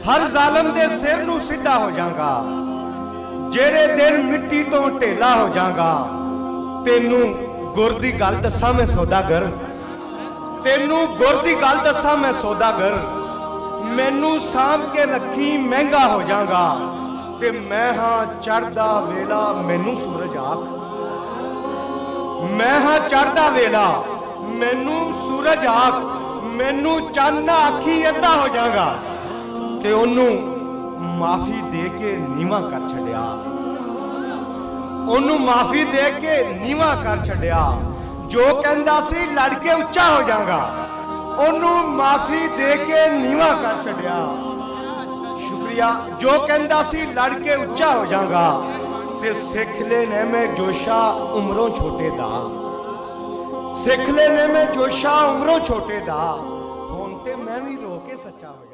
हर जालम दे सिर नू सीधा हो जाऊंगा, जेड़े दिन मिट्टी तो ढेला हो जाऊंगा। तेनू गुर दी गल दसा मैं सौदागर, तेनू गुर दी गल दसा मैं सौदागर। मैनू सांभ के रखी महंगा हो जाऊंगा, ते मैं हाँ चढ़दा वेला मैनू सूरज आख। मैं हाँ चढ़दा वेला मैनू सूरज आख, मैनू चंद आखी अद्धा हो जाऊंगा। ते ओनू माफी दे के नीवा कर छड़िया, ओनू माफी दे के नीवा कर छड़िया। जो कहंदा सी लड़ के उच्चा हो जाऊंगा, ओनू माफी दे के नीवा कर छड़िया। शुक्रिया। जो कहंदा सी लड़ के उच्चा हो जाऊंगा, ते सिख ले ने मैं जोशा उमरों छोटे दा, सिख ले ने मैं जोशा उमरों छोटे दा। हुण ते मैं भी रो के सच्चा हो